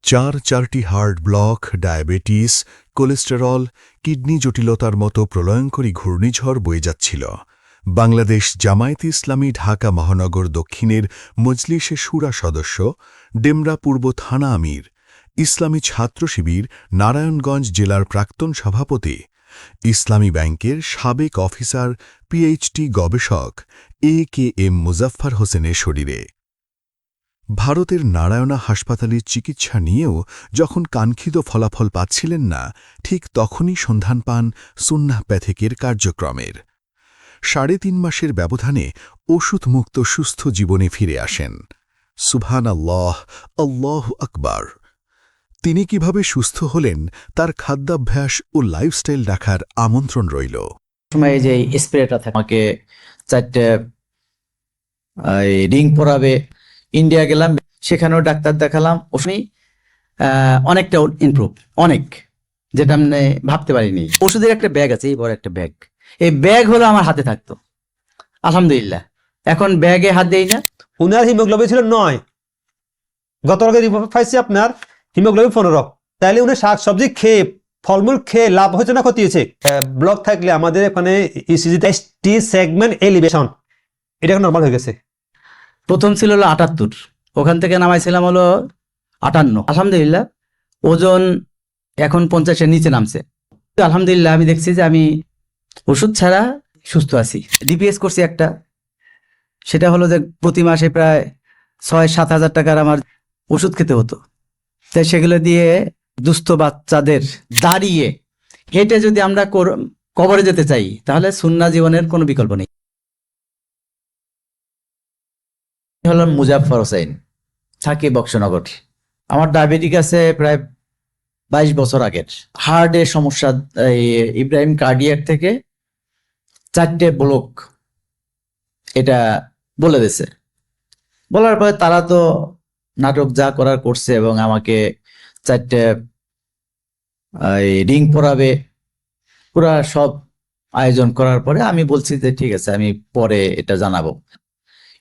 চারটি heart block, diabetes, cholesterol, kidney জটিলতার মতো প্রলয়ঙ্করী ঘূর্ণিঝড় বয়ে যাচ্ছিল। বাংলাদেশ জামায়াতে ইসলামী ঢাকা মহানগর দক্ষিণের মজলিসে শুরা সদস্য, ডেমরা পূর্ব থানা আমির, ইসলামী ছাত্র শিবির নারায়ণগঞ্জ জেলার প্রাক্তন সভাপতি, ইসলামী ব্যাংকের সাবেক অফিসার, পিএইচডি গবেষক এ.কে.এম. মুজাফফর হোসেনের শরীরে। ভারতের নারায়ণা হাসপাতালের চিকিৎসা নিয়েও যখন কাঙ্ক্ষিত ফলাফল পাচ্ছিলেন না, ঠিক তখনই সন্ধান পান সুন্নাহ প্যাথেকের কার্যক্রমের। ৩.৫ মাসের ব্যবধানে ওষুধমুক্ত সুস্থ জীবনে ফিরে আসেন। সুবহানাল্লাহ, আল্লাহু আকবার। তিনি কিভাবে সুস্থ হলেন তার খাদ্যাভ্যাস ও লাইফস্টাইল রাখার আমন্ত্রণ রইল। সময় যে স্প্রেটা থাকে, আমাকে 4টে রিং পরাবে। ইন্ডিয়া গেলাম, সেখানেও ডাক্তার দেখালাম। ওষুধ অনেকটা ইমপ্রুভ, অনেক, যেটা আমি ভাবতে পারিনি। ওষুধের একটা ব্যাগ আছে, এই বড় একটা ব্যাগ। এই ব্যাগ হলো আমার হাতে থাকতো, আলহামদুলিল্লাহ। এখন ব্যাগে হাত দেই না। উনার হিমোগ্লোবিন ছিল 9, গতকালকে রিপোর্ট পাইছি আপনার হিমোগ্লোবিন 15। তাইলে উনি শাক সবজি খেয়ে, ফলমূল খেয়ে লাভ হয়েছে না ক্ষতি হয়েছে? ব্লক থাকলে আমাদের এখানে ইসিজিতে টি সেগমেন্ট এলিভেশন, এটা এখন নরমাল হয়ে গেছে। প্রথম ছিল হলো 78, ওখান থেকে নামাইছিলাম হলো 58। আলহামদুলিল্লাহ ওজন এখন 50-এর নিচে নামছে। আলহামদুলিল্লাহ আমি দেখছি যে আমি ওষুধ ছাড়া সুস্থ আছি। ডিপিএস করছি একটা, সেটা হলো যে প্রতি মাসে প্রায় 6-7 হাজার টাকার আমার ওষুধ খেতে হতো। তাই সেগুলো দিয়ে দুস্থ বাচ্চাদের দাঁড়িয়ে হেঁটে যদি আমরা কবরে যেতে চাই, তাহলে সুন্নাহ জীবনের কোনো বিকল্প নেই। হলো মুজাফফর হোসেন, থাকি বক্সনগর। আমার ডায়াবেটিক আছে প্রায় 22 বছর আগের। হার্টের সমস্যা, ইব্রাহিম কার্ডিয়াক থেকে 4টে ব্লক, এটা বলে দিয়েছে। বলার পরে তারা তো নাটক যা করার করছে এবং আমাকে 4টে রিং পরাবে, পুরা সব আয়োজন করার পরে আমি বলছি যে ঠিক আছে, আমি পরে এটা জানাবো।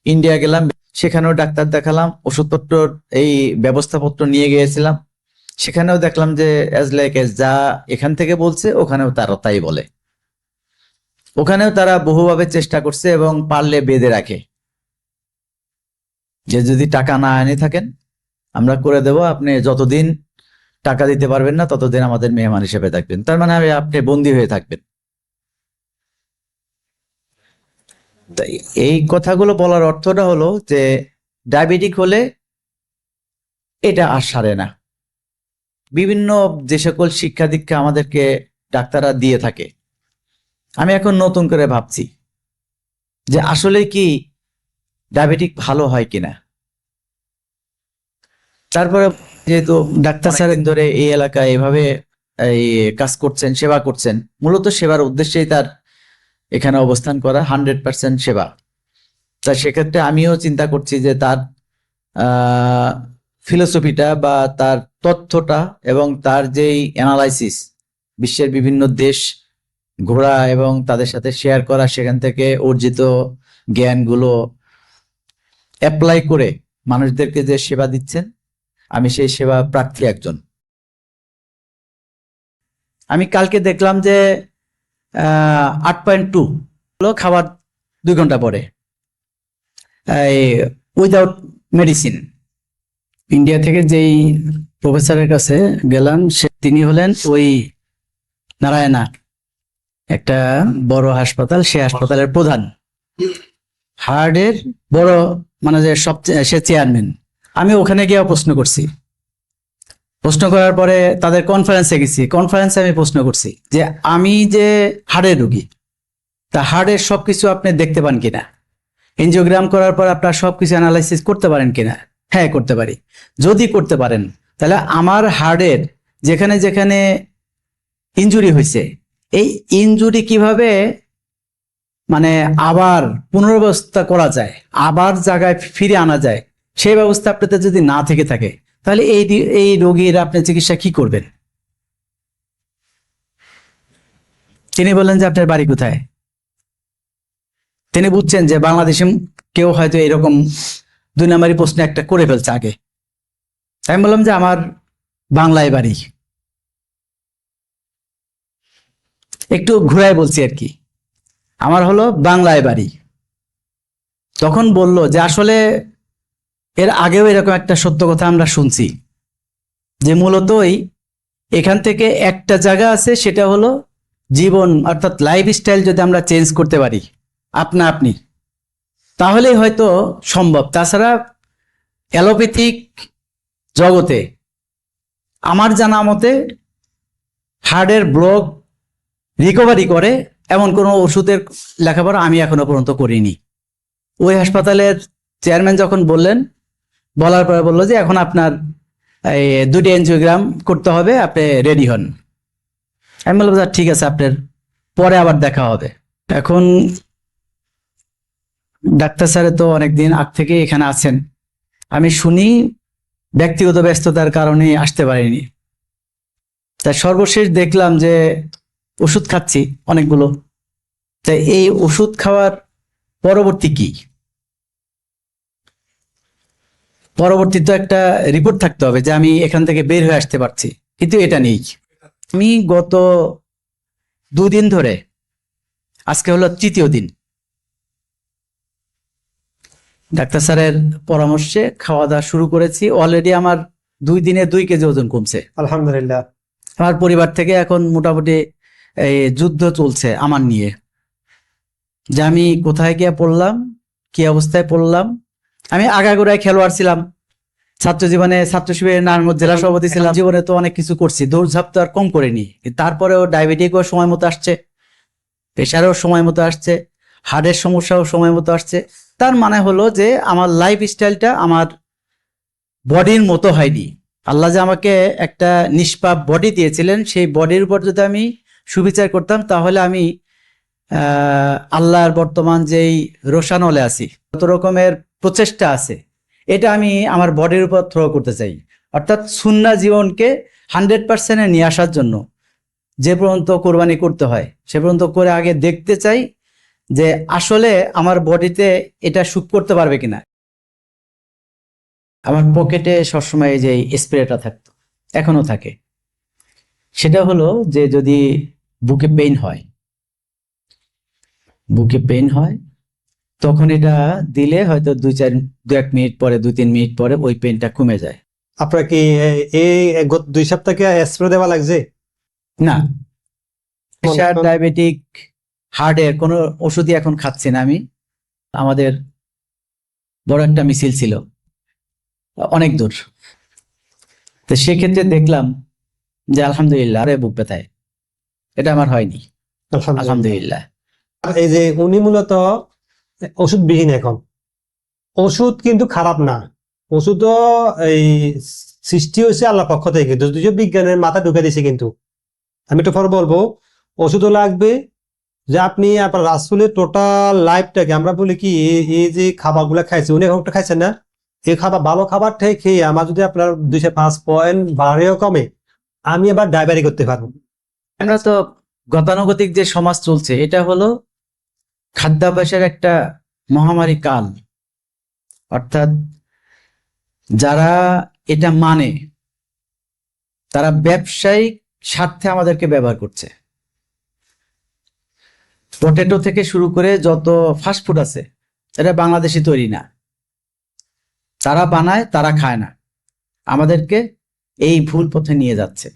ইন্ডিয়া গেলাম, সেখানেও ডাক্তার দেখালাম, ওষুধপত্র এই ব্যবস্থাপত্র নিয়ে গিয়েছিলাম। সেখানেও দেখলাম যে অ্যাজ লাইক এস যা এখান থেকে বলছে ওখানেও তারা তাই বলে। ওখানেও তারা বহুভাবে চেষ্টা করছে এবং পারলে বেঁধে রাখে যে যদি টাকা না এনে থাকেন আমরা করে দেব, আপনি যতদিন টাকা দিতে পারবেন না ততদিন আমাদের মেহমান হিসেবে থাকবেন। তার মানে আপনি বন্দী হয়ে থাকবেন। তাই এই কথাগুলো বলার অর্থটা হলো যে ডায়াবেটিক হলে এটা আর সারে না। বিভিন্ন যে সকল শিক্ষা দীক্ষা আমাদেরকে ডাক্তাররা দিয়ে থাকে, আমি এখন নতুন করে ভাবছি যে আসলে কি ডায়াবেটিক ভালো হয় কিনা। তারপরে যেহেতু ডাক্তার স্যারের ধরে এই এলাকায় এভাবে এই কাজ করছেন, সেবা করছেন, মূলত সেবার উদ্দেশ্যেই তার এখানে অবস্থান করা, 100% সেবা। তাই সেক্ষেত্রে আমিও চিন্তা করছি যে তার ফিলোসফিটা বা তার তথ্যটা এবং তার যেই অ্যানালাইসিস, বিশ্বের বিভিন্ন দেশ ঘোরা এবং তাদের সাথে শেয়ার করা, সেখান থেকে অর্জিত জ্ঞানগুলো অ্যাপ্লাই করে মানুষদেরকে যে সেবা দিচ্ছেন, আমি সেই সেবা প্রার্থী একজন। আমি কালকে দেখলাম যে 8.2 হলো খাবার 2 ঘন্টা পরে, উইদাউট মেডিসিন। ইন্ডিয়া থেকে যেই প্রফেসরের কাছে গেলাম, তিনি হলেন ওই নারায়ণা একটা বড় হাসপাতাল, সে হাসপাতালের প্রধান, হার্টের বড়, মানে যে সে চেয়ারম্যান। আমি ওখানে গিয়ে প্রশ্ন করছি। প্রশ্ন করার পরে তাদের কনফারেন্সে গেছি, কনফারেন্সে আমি প্রশ্ন করছি যে আমি যে হার্টের রোগী, তা হার্টের সবকিছু আপনি দেখতে পান কিনা, এনজিওগ্রাম করার পর আপনার সবকিছু অ্যানালাইসিস করতে পারেন কিনা? হ্যাঁ, করতে পারি। যদি করতে পারেন তাহলে আমার হার্টের যেখানে যেখানে ইনজুরি হয়েছে, এই ইনজুরি কিভাবে মানে আবার পুনর্ব্যবস্থা করা যায়, আবার জায়গায় ফিরে আনা যায়, সেই ব্যবস্থা আপনাদের যদি না থেকে থাকে, তাহলে এই রোগীর আপনি চিকিৎসা কি করবেন? তিনি বললেন যে আপনার বাড়ি কোথায়? তিনি বুঝছেন যে বাংলাদেশে কেউ হয়তো এরকম 2 নম্বরই প্রশ্ন একটা করে ফেলছে আগে। আমি বললাম যে আমার বাংলায় বাড়ি। একটু ঘুরায় বলছি আর কি, আমার হলো বাংলায় বাড়ি। তখন বলল যে আসলে এর আগেও এরকম একটা সত্য কথা আমরা শুনছি, যে মূলতই এখান থেকে একটা জায়গা আছে, সেটা হলো জীবন অর্থাৎ লাইফস্টাইল যদি আমরা চেঞ্জ করতে পারি আপনা আপনি, তাহলেই হয়তো সম্ভব। তাছাড়া অ্যালোপ্যাথিক জগতে আমার জানা মতে হার্টের ব্লক রিকভারি করে এমন কোনো ওষুধের লেখাপড়া আমি এখনো পর্যন্ত করিনি। ওই হাসপাতালের চেয়ারম্যান যখন বলার পরে বললো যে এখন আপনার এই 2টি এনজিওগ্রাম করতে হবে, আপনি রেডি হন। আমি বললাম স্যার ঠিক আছে, আপনার পরে আবার দেখা হবে। এখন ডাক্তার স্যারে তো অনেকদিন আগ থেকে এখানে আছেন, আমি শুনি ব্যক্তিগত ব্যস্ততার কারণে আসতে পারিনি। তাই সর্বশেষ দেখলাম যে ওষুধ খাচ্ছি অনেকগুলো। তাই এই ওষুধ খাওয়ার পরবর্তী কি, পরবর্তী তো একটা রিপোর্ট থাকতে হবে যে আমি এখান থেকে বের হয়ে আসতে পারছি, কিন্তু এটা নেই। আমি গত 2 দিন ধরে, আজকে হলো 3য় দিন, ডাক্তার স্যারের পরামর্শে খাওয়া দাওয়া শুরু করেছি। অলরেডি আমার 2 দিনে 2 কেজি ওজন কমছে আলহামদুলিল্লাহ। আমার পরিবার থেকে এখন মোটামুটি এই যুদ্ধ চলছে আমার নিয়ে, যে আমি কোথায় গিয়ে পড়লাম, কি অবস্থায় পড়লাম। আমি আগাগোড়ায় খেলোয়াড় ছিলাম, ছাত্র জীবনে ছাত্র শিবিরের নারায়ণগঞ্জ জেলা সভাপতি ছিলাম। জীবনে তো অনেক কিছু করছি, দৌড়ঝাঁপ তো আর কম করিনি। তারপরেও ডায়াবেটিকও সময় মতো আসছে, প্রেশারও সময় মতো আসছে, হার্টের সমস্যাও সময় মতো আসছে। তার মানে হলো যে আমার লাইফ স্টাইলটা আমার বডির মতো হয়নি। আল্লাহ যে আমাকে একটা নিষ্পাপ বডি দিয়েছিলেন, সেই বডির উপর যদি আমি সুবিচার করতাম, তাহলে আমি আল্লাহর বর্তমান যেই রোশানলে আছি, কত রকমের প্রচেষ্টা আছে, এটা আমি আমার বডির উপর থ্রো করতে চাই। অর্থাৎ সুন্নাহ জীবনকে 100% নিয়ে আসার জন্য যে পর্যন্ত কোরবানি করতে হয় সে পর্যন্ত করে আগে দেখতে চাই যে আসলে আমার বডিতে এটা শুট করতে পারবে কিনা। আমার পকেটে সবসময় এই যে স্প্রেটা থাকতো, এখনো থাকে। সেটা হলো যে যদি বুকে পেইন হয় তখন এটা দিলে হয়তো 2-1 মিনিট পরে, 2-3 মিনিট পরে ওই পেইনটা কমে যায়। আপনার কি এই গত 2 সপ্তাহ কি স্প্রে দেওয়া লাগছে? না, প্রেশার, ডায়াবেটিক, হার্টের কোনো ওষুধই এখন খাচ্ছি না আমি। আমাদের বড় একটা মিছিল ছিল অনেক দূর, তো সেক্ষেত্রে দেখলাম যে আলহামদুলিল্লাহ আরে বুক ব্যথায় এটা আমার হয়নি, আলহামদুলিল্লাহ। এই যে উনি মূলত ওষুধবিহীন এখন। ওষুধ কিন্তু খারাপ না, ওষুধও এই সৃষ্টি হয়েছে আল্লাহর পক্ষ থেকে, যদিও বিজ্ঞানের মাথা ঢুকে দিয়েছে। কিন্তু আমি একটু পর বলবো, ওষুধও লাগবে যে আপনি আপনার রাসূলের টোটাল লাইফটাকে, আমরা বলি কি এই যে খাবারগুলো খাইছে, উনি এখন খাইছেন না, এই খাবার ভালো খাবার থেকে খেয়ে আমার যদি আপনার 205 পয়েন্ট বাড়েও কমে, আমি আবার ডায়াবেটিক করতে পারবো। আমরা তো গতানুগতিক যে সমাজ চলছে, এটা হলো খাদ্যাভ্যাসের একটা মহামারী কাল। অর্থাৎ যারা এটা মানে তারা ব্যবসায়িক স্বার্থে আমাদেরকে ব্যবহার করছে। পটেটো থেকে শুরু করে যত ফাস্টফুড আছে, এটা বাংলাদেশি তৈরি না, তারা বানায়, তারা খায় না, আমাদেরকে এই ভুল পথে নিয়ে যাচ্ছে।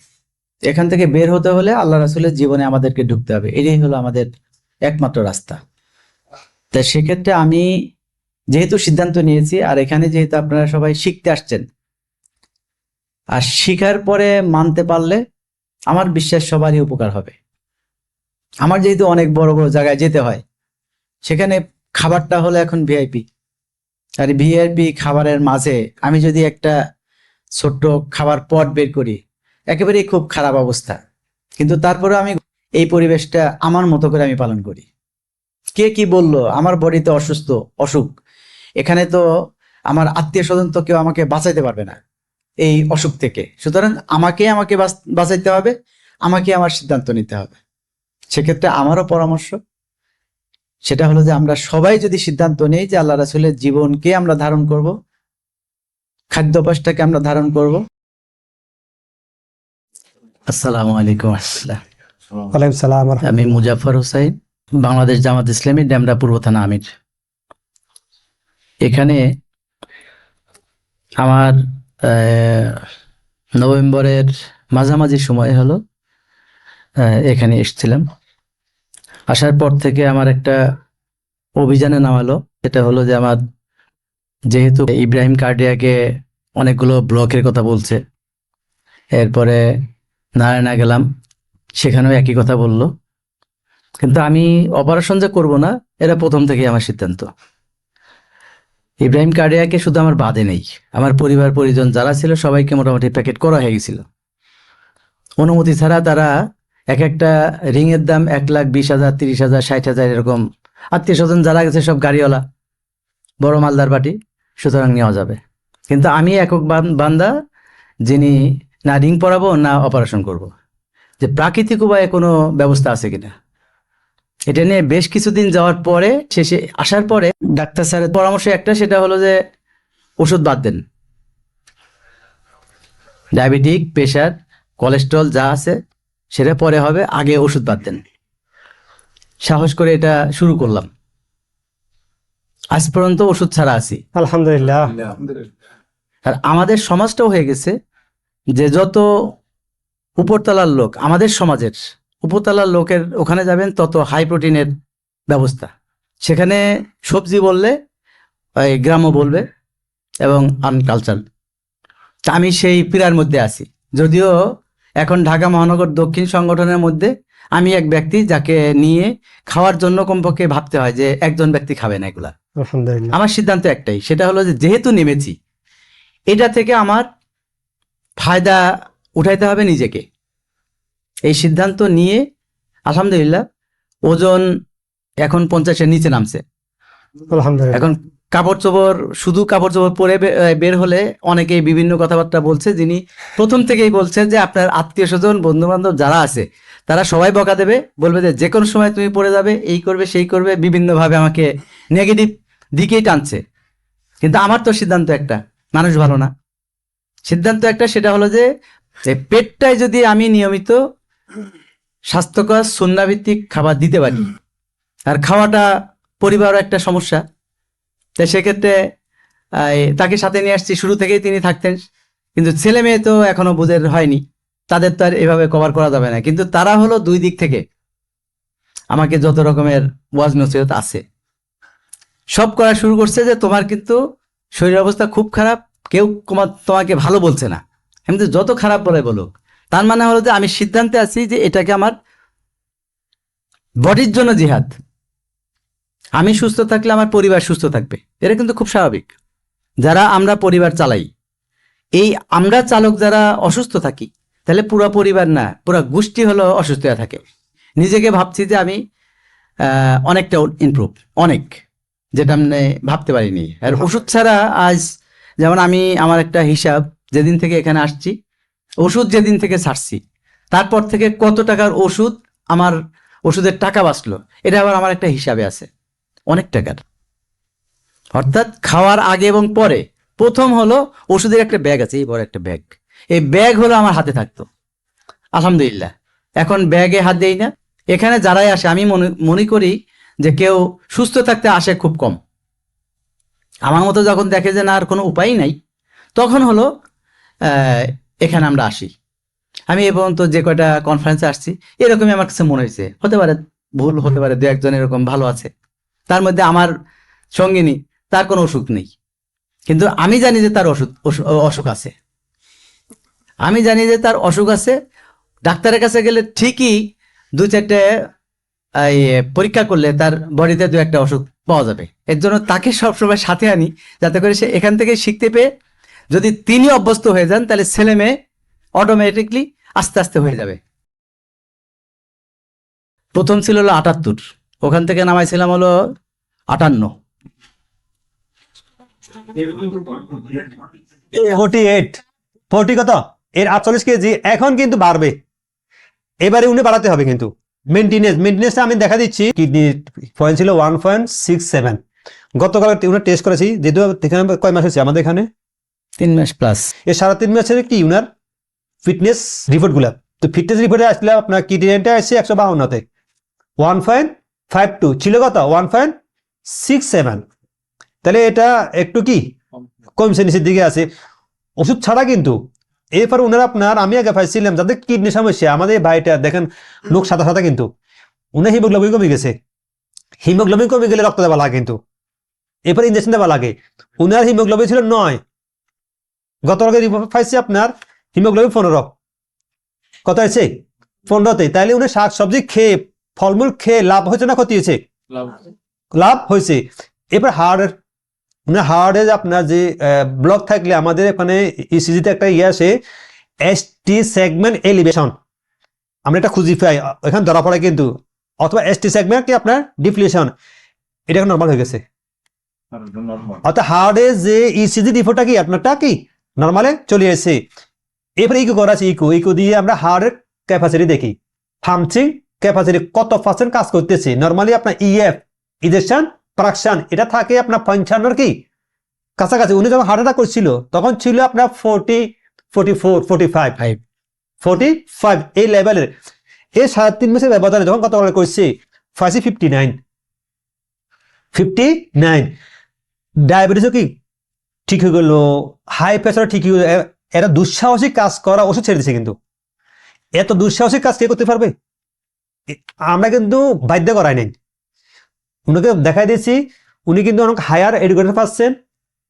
এখান থেকে বের হতে হলে আল্লাহ রাসূলের জীবনে আমাদেরকে ঢুকতে হবে, এটাই হলো আমাদের একমাত্র রাস্তা। তাই সেক্ষেত্রে আমি যেহেতু সিদ্ধান্ত নিয়েছি, আর এখানে যেহেতু আপনারা সবাই শিখতে আসছেন, আর শিখার পরে মানতে পারলে আমার বিশ্বাস সবারই উপকার হবে। আমার যেহেতু অনেক বড় বড় জায়গায় যেতে হয়, সেখানে খাবারটা হলো এখন ভিআইপি, আর ভিআইপি খাবারের মাঝে আমি যদি একটা ছোট্ট খাবার পট বের করি, একেবারেই খুব খারাপ অবস্থা। কিন্তু তারপরে আমি এই পরিবেশটা আমার মতো করে আমি পালন করি। কে কি বললো আমার বডিতে অসুখ, এখানে তো আমার আত্মীয় স্বজন তো কেউ আমাকে বাঁচাইতে পারবে না এই অসুখ থেকে। সুতরাং আমাকে বাঁচাইতে হবে, আমাকে আমার সিদ্ধান্ত নিতে হবে। সেক্ষেত্রে আমারও পরামর্শ সেটা হলো যে আমরা সবাই যদি সিদ্ধান্ত নেই যে আল্লাহ রাসূলের জীবনকে আমরা ধারণ করব, খাদ্যাভ্যাসটাকে আমরা ধারণ করব, আসসালামু আলাইকুম রহমতুল্লাহ। ওয়ালাইকুম সালাম। আমি মুজাফফর হোসাইন, বাংলাদেশ জামাত ইসলামী ডেমরা পূর্ব থানা আমির। এখানে আমার নভেম্বরের মাঝামাঝি সময় হলো এখানে এসেছিলাম। আসার পর থেকে আমার একটা অভিযানে নামালো। এটা হলো যে আমার যেহেতু ইব্রাহিম কার্ডিয়াকে অনেকগুলো ব্লকের কথা বলছে, এরপরে নারায়ণা গেলাম, সেখানেও একই কথা বললো, কিন্তু আমি অপারেশন যে করবো না এটা প্রথম থেকেই আমার সিদ্ধান্ত। ইব্রাহিম কার্ডিয়াকে শুধু আমার বাদে নেই, আমার পরিবার পরিজন যারা ছিল সবাইকে মোটামুটি প্যাকেট করা হয়ে গেছিল। অনুমতি ছাড়া তারা এক একটা রিংয়ের দাম 1,20,000, 30,000, 60,000 এরকম। আত্মীয় স্বজন যারা গেছে সব গাড়িওয়ালা, বড় মালদার পার্টি, সুতরাং নেওয়া যাবে। কিন্তু আমি একক বান্দা, যিনি না রিং পরাবো না অপারেশন করব, যে প্রাকৃতিক উপায়ে কোনো ব্যবস্থা আছে কিনা। এটা নিয়ে বেশ কিছুদিন যাওয়ার পরে শেষে আসার পরে ডাক্তার স্যারের পরামর্শ একটা, সেটা হলো যে ওষুধ বাদ দেন, ডায়াবেটিক, প্রেশার, কোলেস্ট্রল যা আছে সেটা পরে হবে, আগে ওষুধ বাদ দেন। সাহস করে এটা শুরু করলাম, আজ পর্যন্ত ওষুধ ছাড়া আছি আলহামদুলিল্লাহ। আর আমাদের সমাজটাও হয়ে গেছে যে যত উপরতলার লোক, আমাদের সমাজের উপরতলার লোকের ওখানে যাবেন তত হাই প্রোটিনের ব্যবস্থা। সেখানে সবজি বললে ওই গ্রাম্য বলবে এবং আনকালচার। তা আমি সেই পীড়ার মধ্যে আছি, যদিও এখন ঢাকা মহানগর দক্ষিণ সংগঠনের মধ্যে আমি এক ব্যক্তি যাকে নিয়ে খাওয়ার জন্য কমপক্ষে ভাবতে হয় যে একজন ব্যক্তি খাবে না এগুলা। আলহামদুলিল্লাহ। আমার সিদ্ধান্ত একটাই, সেটা হলো যে যেহেতু নেমেছি এটা থেকে আমার ফায়দা উঠাইতে হবে নিজেকে। এই সিদ্ধান্ত নিয়ে আলহামদুলিল্লাহ ওজন এখন 50-এর নিচে নামছে। আলহামদুলিল্লাহ। এখন কাপড় চোপড়, শুধু কাপড় চোপড় পরে বের হলে অনেকেই বিভিন্ন কথাবার্তা বলছে, যিনি প্রথম থেকেই বলছেন যে আপনার আত্মীয় স্বজন বন্ধু বান্ধব যারা আছে তারা সবাই বকা দেবে, বলবে যে কোনো সময় তুমি পড়ে যাবে, এই করবে সেই করবে, বিভিন্নভাবে আমাকে নেগেটিভ দিকেই টানছে। কিন্তু আমার তো সিদ্ধান্ত একটা, মানুষ ভালো না, সিদ্ধান্ত একটা, সেটা হলো যে পেটটায় যদি আমি নিয়মিত স্বাস্থ্যকর সুন্নাভিত্তিক খাবার দিতে পারি, আর খাওয়াটা পরিবারও একটা সমস্যা, তাই সেক্ষেত্রে তাকে সাথে নিয়ে আসছি। শুরু থেকেই তিনি থাকতেন, কিন্তু ছেলে মেয়ে তো এখনো বুঝের হয়নি, তাদের তো আর এভাবে কভার করা যাবে না। কিন্তু তারা হলো দুই দিক থেকে আমাকে যত রকমের ওয়াজ নসিহত আছে সব করা শুরু করছে, যে তোমার কিন্তু শরীর অবস্থা খুব খারাপ, কেউ তোমাকে ভালো বলছে না, এমনি যত খারাপ বলে বলুক। তার মানে হলো যে আমি সিদ্ধান্তে আছি যে এটাকে আমার বডির জন্য জিহাদ। আমি সুস্থ থাকলে আমার পরিবার সুস্থ থাকবে, এটা কিন্তু খুব স্বাভাবিক। যারা আমরা পরিবার চালাই, এই আমরা চালক যারা অসুস্থ থাকি, তাহলে পুরো পরিবার না, পুরো গোষ্ঠী হলো অসুস্থ হয়ে থাকে। নিজেকে ভাবছি যে আমি অনেকটা ইমপ্রুভ, অনেক, যেটা আমি ভাবতে পারিনি। আর ওষুধ ছাড়া আজ, যেমন আমি আমার একটা হিসাব, যেদিন থেকে এখানে আসছি, ওষুধ যেদিন থেকে ছাড়ছি, তারপর থেকে কত টাকার ওষুধ, আমার ওষুধের টাকা বাঁচলো, এটা আবার আমার একটা হিসাবে আছে, অনেক টাকার। অর্থাৎ খাওয়ার আগে এবং পরে প্রথম হলো ওষুধের একটা ব্যাগ আছে, এই বড় একটা ব্যাগ, এই ব্যাগ হলো আমার হাতে থাকতো। আলহামদুলিল্লাহ এখন ব্যাগে হাত দেই না। এখানে যারাই আসে আমি মনে করি যে কেউ সুস্থ থাকতে আসে খুব কম। আমার মতো যখন দেখে যে না আর কোনো উপায় নাই, তখন হলো এখানে আমরা আসি। আমি এ পর্যন্ত যে কয়টা কনফারেন্সে আসছি এরকমই আমার কাছে মনে হয়েছে, হতে পারে ভুল হতে পারে, দু একজন এরকম ভালো আছে, তার মধ্যে আমার সঙ্গিনী তার কোনো অসুখ নেই, কিন্তু আমি জানি যে তার অসুখ আছে, আমি জানি যে তার অসুখ আছে। ডাক্তারের কাছে গেলে ঠিকই 2-4টে পরীক্ষা করলে তার বডিতে 2-একটা অসুখ পাওয়া যাবে। এর জন্য তাকে সবসময় সাথে আনি, যাতে করে সে এখান থেকে শিখতে পেয়ে যদি তিনি অভ্যস্ত হয়ে যান, তাহলে ছেলে মেয়ে অটোমেটিকলি আস্তে আস্তে হয়ে যাবে। প্রথম ছিল হলো 78, ওখান থেকে নামাইছিলাম হলো 58। 40 কত এর 48 কেজি, এখন কিন্তু বাড়বে, এবারে উনি বাড়াতে হবে। কিন্তু মেনটেনেন্সটা আমি দেখা দিচ্ছি, কিডনি পয়েন্ট ছিল 1.67, গতকাল উনার টেস্ট করেছি, যেহেতু এখানে কয় মাস হয়েছে আমাদের এখানে 3 মাস প্লাস। এর 3.5 মাসের কি উনার ফিটনেস রিপোর্ট গুলা তো ফিটনেস রিপোর্টে আসলে আপনার কিডনিটা আসছে 152-তে, 1.52 ছিল কত 1.67, তাহলে এটা একটু কি কমছে, নিচের দিকে আছে ওষুধ ছাড়া কিন্তু। এরপর ওনারা আপনার, আমি আগে পাইছিলাম যাদের কিডনি সমস্যা, আমাদের এই ভাইটা দেখেন লোক সাদা সাদা, কিন্তু উনার হিমোগ্লোবিন কমে গেছে। হিমোগ্লোবিন কমে গেলে রক্ত দেওয়া লাগে, কিন্তু এরপর ইঞ্জেকশন দেওয়া লাগে। উনার হিমোগ্লোবিন ছিল 9, গতকালকে রিপোর্ট পাইছি আপনার হিমোগ্লোবিন 15, কত আছে 15তে। তাইলে উনি শাক সবজি খেয়ে ফলমূল খেয়ে লাভ হয়েছে না ক্ষতি হয়েছে? লাভ হয়েছে। এবার হার্টের আপনার যে ব্লক থাকলে আমাদের এখানে ইসিজিতে একটা ইয়ে আসে, এসটি সেগমেন্ট এলিভেশন, আমরা এটা খুঁজি পাই এখানে ধরা পড়ে কিন্তু, অথবা এসটি সেগমেন্ট কি আপনার ডিপ্লিশন, এটা এখন নর্মাল হয়ে গেছে। অর্থাৎ হার্টের যে ইসিজি রিপোর্টটা কি আপনারটা কি নর্মালে চলে এসেছে। এরপরে ইকো করা আছে, ইকো দিয়ে আমরা হার্টের ক্যাপাসিটি দেখি, ফাংশন ক্যাপাসিটি কত পার্সেন্ট কাজ করতেছে। নর্মালি আপনার ইএফ ইজেকশন ফ্রাকশন এটা থাকে আপনার 55 কি কাছাকাছি। উনি যখন হার্ট অ্যাটাক করছিল তখন ছিল আপনার 40, 44, 45 এই লেভেলের। এই 3.5 মাসের ব্যবধানে যখন কত করছে 59 ডায়াবেটিসও কি ঠিক হয়ে গেল, হাই প্রেসার ঠিক হয়ে গেল। এরা দুঃসাহসিক কাজ করা ওষুধ ছেড়ে দিচ্ছে, কিন্তু এত দুঃসাহসিক কাজ কে করতে পারবে? আমরা কিন্তু বাধ্য করাই নাই, উনাকে দেখাই দিয়েছি। উনি কিন্তু অনেক হায়ার এডুকেশন পাচ্ছেন,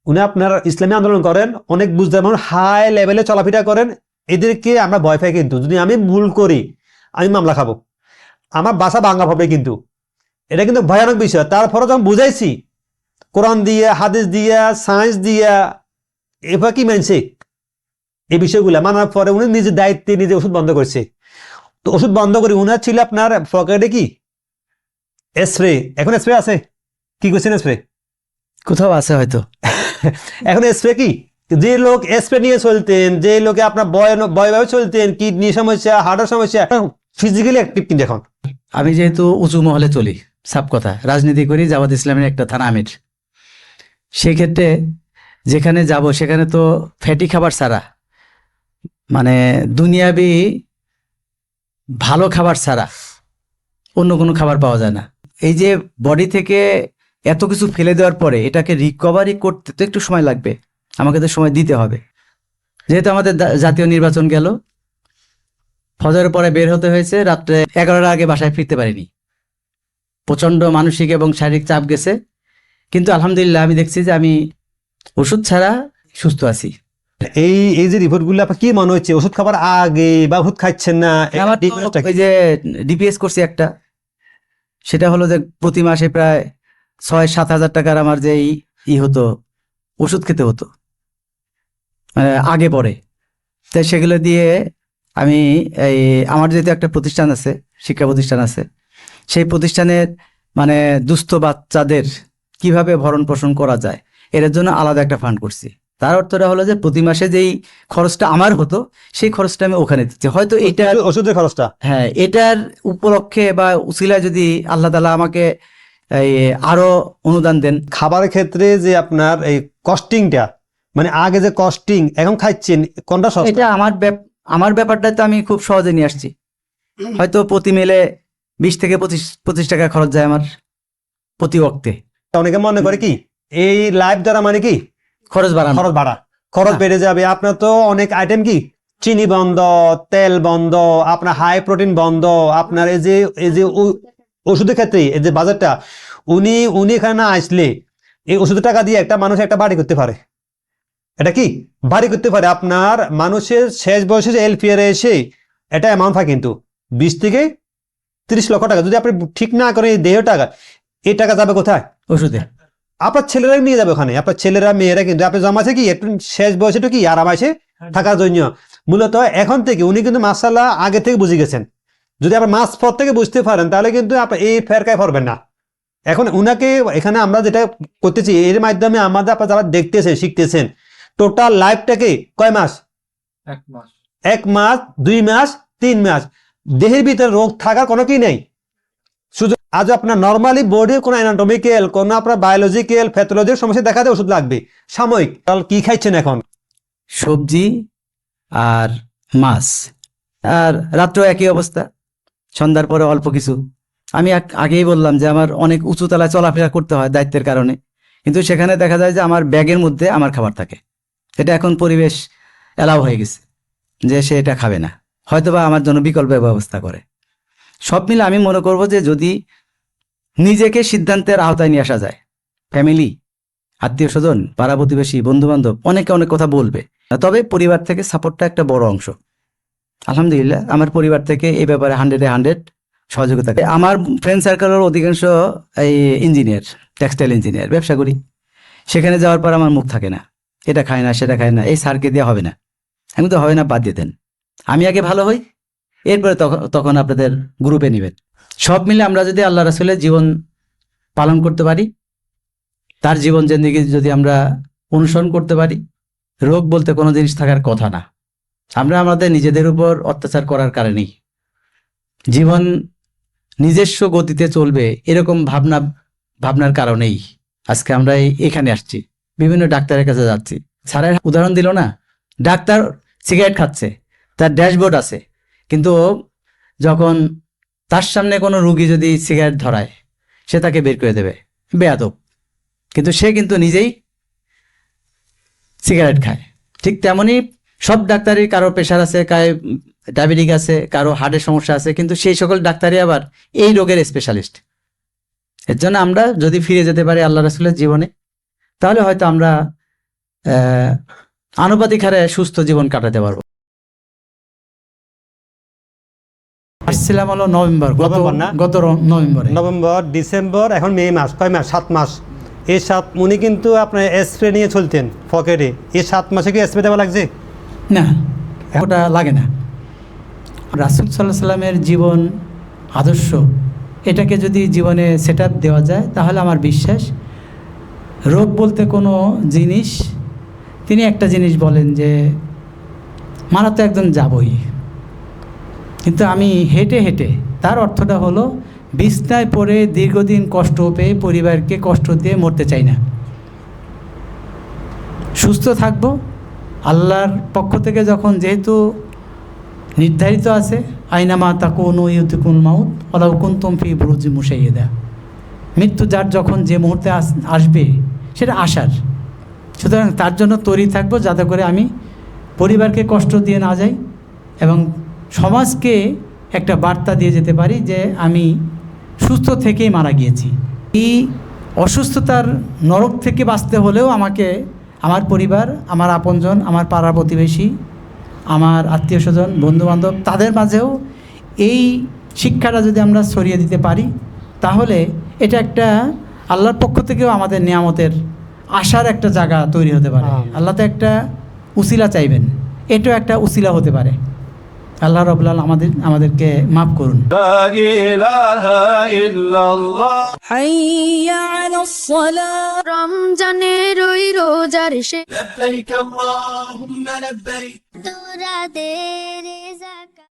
উনি আপনার ইসলামী আন্দোলন করেন, অনেক বুঝতে মানুষ হাই লেভেলে চলাফেরা করেন। এদেরকে আমরা ভয় পাই, কিন্তু যদি আমি ভুল করি আমি মামলা খাবো, আমার বাসা ভাঙা হবে, কিন্তু এটা কিন্তু ভয়ানক বিষয়। তারপরে যখন বুঝাইছি কোরআন দিয়া, হাদিস দিয়া, সায়েন্স দিয়া, এবার কি মানছে এই বিষয়গুলো মানার পরে উনি নিজের দায়িত্বে নিজে ওষুধ বন্ধ করছে। তো ওষুধ বন্ধ করে উনার ছিল আপনার পকেটে কি স্প্রে, এখন স্প্রে আছে, কি করছেন স্প্রে? কোথাও আছে হয়তো। এখন স্প্রে কি, যে লোক স্প্রে নিয়ে চলতেন, যে লোকে আপনার বয়ভাবে চলতেন, কিডনি সমস্যা, হার্টের সমস্যা, ফিজিক্যালি অ্যাক্টিভ কিন্তু এখন। আমি যেহেতু উঁচু মহলে চলি, সাপ কথা, রাজনীতি করি, জামাত ইসলামের একটা থানা আমির, সেক্ষেত্রে যেখানে যাব সেখানে তো ফ্যাটি খাবার ছাড়া, মানে দুনিয়াবি ভালো খাবার ছাড়া অন্য কোনো খাবার পাওয়া যায় না। এই যে বডি থেকে এত কিছু ফেলে দেওয়ার পরে এটাকে রিকভারি করতে তো একটু সময় লাগবে, আমাকে তো সময় দিতে হবে। যেহেতু আমাদের জাতীয় নির্বাচন গেল, ফজরের পরে বের হতে হয়েছে, রাত্রে 11টার আগে বাসায় ফিরতে পারিনি, প্রচন্ড মানসিক এবং শারীরিক চাপ গেছে। কিন্তু আলহামদুলিল্লাহ আমি দেখছি যে আমি ওষুধ ছাড়া সুস্থ আছি। এই যে রিপোর্ট গুলো আপনার কি মনে হচ্ছে, ওষুধ খাবার আগে বা ওষুধ খাচ্ছেন না? আমার তো ওই যে ডিপিএস করছি একটা, সেটা হলো যে প্রতি মাসে প্রায় 6-7 হাজার টাকার আমার যে হতো, ওষুধ খেতে হতো আগে পরে। তাই সেগুলো দিয়ে আমি আমার যেহেতু একটা প্রতিষ্ঠান আছে, শিক্ষা প্রতিষ্ঠান আছে, সেই প্রতিষ্ঠানের মানে দুস্থ বাচ্চাদের কিভাবে ভরণ পোষণ করা যায় এর জন্য আলাদা একটা ফান্ড করছি। তার অর্থটা হলো যে প্রতি মাসে যেই খরচটা আমার হতো সেই খরচটা আমি ওখানে দিচ্ছি। হয়তো এটা ওষুধের খরচটা, হ্যাঁ, এটার উপলক্ষে বা উসিলায় যদি আল্লাহ তাআলা আমাকে আরো অনুদান দেন। খাবারের ক্ষেত্রে যে আপনার এই কস্টিংটা, মানে আগে যে কস্টিং এখন খাচ্ছেন কোনটা সস্তা? এটা আমার ব্যাপারটা তো আমি খুব সহজে নিয়ে আসছি। হয়তো প্রতি মেলে 20 থেকে 25 টাকা খরচ যায় আমার প্রতি ওয়াক্তে। অনেকে মনে করে কি এই লাইফ দ্বারা মানে কি খরচ বাড়া খরচ বেড়ে যাবে। আপনার তো অনেক আইটেম কি চিনি বন্ধ, তেল বন্ধ, আপনার হাই প্রোটিন বন্ধ, আপনার এই যে ওষুধের ক্ষেত্রে এই যে বাজারটা, উনি এখানে না আসলে এই ওষুধের টাকা দিয়ে একটা মানুষ একটা বাড়ি করতে পারে। এটা কি বাড়ি করতে পারে। আপনার মানুষের শেষ বয়সে এলপিআর এসে এটা অ্যামাউন্ট হয় কিন্তু 20 থেকে 30 লক্ষ টাকা। যদি আপনি ঠিক না করেন এই 1.5 টাকা, এই টাকা যাবে কোথায়? ওষুধে। আপনার ছেলেরাই নিয়ে যাবে ওখানে, আপনার ছেলেরা মেয়েরা কিন্তু আপনি জমাছে কি একটু শেষ বয়সে কি আরাম আসে থাকার জন্য। মূলত এখন থেকে উনি কিন্তু মাসাল্লাহ আগে থেকে বুঝে গেছেন। যদি আপনার মাস পর থেকে বুঝতে পারেন তাহলে কিন্তু আপনি এই ফেরকায় পড়বেন না। এখন উনাকে এখানে আমরা যেটা করতেছি এর মাধ্যমে আমাদের আপনার যারা দেখতেছেন শিখতেছেন, টোটাল লাইফটাকে কয় মাস? 1 মাস, 2 মাস, 3 মাস দেহের ভিতরে রোগ থাকার কোনো কি নেই। শুধু আজ আপনার নর্মালি বডির কোনো অ্যানাটমিক্যাল, কোনো আপনার বায়োলজিক্যাল, প্যাথোলজির সমস্যা দেখাতে ওষুধ লাগবে সাময়িক। তাহলে কি খাইছেন এখন? সবজি আর মাছ আর রাত্রেও একই অবস্থা, সন্ধ্যার পরে অল্প কিছু। আমি আগেই বললাম যে আমার অনেক উঁচু তলায় চলাফেরা করতে হয় দায়িত্বের কারণে, কিন্তু সেখানে দেখা যায় যে আমার ব্যাগের মধ্যে আমার খাবার থাকে। এটা এখন পরিবেশ এলাও হয়ে গেছে যে সে এটা খাবে না, হয়তোবা আমার জন্য বিকল্পের ব্যবস্থা করে। সব মিলে আমি মনে করব যে যদি নিজেকে সিদ্ধান্তের আওতায় নিয়ে আসা যায়, ফ্যামিলি, আত্মীয় স্বজন, পাড়া প্রতিবেশী, বন্ধু বান্ধব অনেকে অনেক কথা বলবে, তবে পরিবার থেকে সাপোর্টটা একটা বড় অংশ। আলহামদুলিল্লাহ আমার পরিবার থেকে এই ব্যাপারে 100-এ 100 সহযোগিতা করে। আমার ফ্রেন্ড সার্কেলের অধিকাংশ এই ইঞ্জিনিয়ার, টেক্সটাইল ইঞ্জিনিয়ার, ব্যবসা করি। সেখানে যাওয়ার পর আমার মুখ থাকে না, এটা খায় না, সেটা খায় না, এই স্যারকে দেওয়া হবে না, আমি তো হয় না, বাদ দিয়ে দেন, আমি আগে ভালো হই, এরপরে তখন আপনাদের গ্রুপে নেবেন। সব মিলে আমরা যদি আল্লাহ রাসূলের জীবন পালন করতে পারি, তার জীবন জিন্দেগি যদি আমরা অনুসরণ করতে পারি, রোগ বলতে কোনো জিনিস থাকার কথা না। আমরা আমাদের নিজেদের উপর অত্যাচার করার কারণেই জীবন নিজস্ব গতিতে চলবে এরকম ভাবনার কারণেই আজকে আমরা এখানে আসছি, বিভিন্ন ডাক্তারের কাছে যাচ্ছি। স্যারের উদাহরণ দিল না, ডাক্তার সিগারেট খাচ্ছে, তার ড্যাশবোর্ড আছে, কিন্তু যখন তার সামনে কোনো রুগী যদি সিগারেট ধরায় সে তাকে বের করে দেবে, বেয়াদব, কিন্তু সে কিন্তু নিজেই সিগারেট খায়। ঠিক তেমনি সব ডাক্তারই কারো প্রেশার আছে, কারো ডায়াবেটিক আছে, কারো হার্টের সমস্যা আছে, কিন্তু সেই সকল ডাক্তারই আবার এই রোগের স্পেশালিস্ট। এর জন্য আমরা যদি ফিরে যেতে পারি আল্লাহ রাসূলের জীবনে, তাহলে হয়তো আমরা আনুপাতিক হারে সুস্থ জীবন কাটাতে পারবো। আসছিলাম হলো নভেম্বর, গত নভেম্বরে। নভেম্বর, ডিসেম্বর, এখন মে মাস, কয় মাস? 7 মাস। এই 7 উনি কিন্তু আপনার স্প্রে নিয়ে চলতেন পকেটে। এই 7 মাসে কি স্প্রে দেওয়া লাগছে? না, ওটা লাগে না। রাসূল সাল্লাল্লাহু আলাইহি সাল্লামের জীবন আদর্শ এটাকে যদি জীবনে সেট আপ দেওয়া যায়, তাহলে আমার বিশ্বাস রোগ বলতে কোনো জিনিস, তিনি একটা জিনিস বলেন যে মারা তো একজন যাবই, কিন্তু আমি হেঁটে হেঁটে, তার অর্থটা হলো বিছনায় পড়ে দীর্ঘদিন কষ্ট পেয়ে পরিবারকে কষ্ট দিয়ে মরতে চাই না, সুস্থ থাকবো। আল্লাহর পক্ষ থেকে যখন যেহেতু নির্ধারিত আছে, আইনামা তাকুনু ইউতিকুল মাউত ওয়ালাউ কুনতুম ফি বুরুজিন মুশাইয়্যাদা, মৃত্যু যার যখন যে মুহূর্তে আসবে সেটা আসার, সুতরাং তার জন্য তৈরি থাকবো, যাতে করে আমি পরিবারকে কষ্ট দিয়ে না যাই এবং সমাজকে একটা বার্তা দিয়ে যেতে পারি যে আমি সুস্থ থেকেই মারা গিয়েছি। এই অসুস্থতার নরক থেকে বাঁচতে হলেও আমাকে আমার পরিবার, আমার আপনজন, আমার পাড়া প্রতিবেশী, আমার আত্মীয় স্বজন, বন্ধুবান্ধব, তাদের মাঝেও এই শিক্ষাটা যদি আমরা ছড়িয়ে দিতে পারি, তাহলে এটা একটা আল্লাহর পক্ষ থেকেও আমাদের নিয়ামতের আশার একটা জায়গা তৈরি হতে পারে। আল্লাহ তো একটা উসিলা চাইবেন, এটাও একটা উসিলা হতে পারে। আল্লাহ রাব্বুল আলামিন আমাদেরকে মাফ করুন। لا إله إلا الله হাইয়া আলাস সালাহ। রমজানের ওই রোজার لبيك اللهم لبيك তোরা দে রে যাকাত।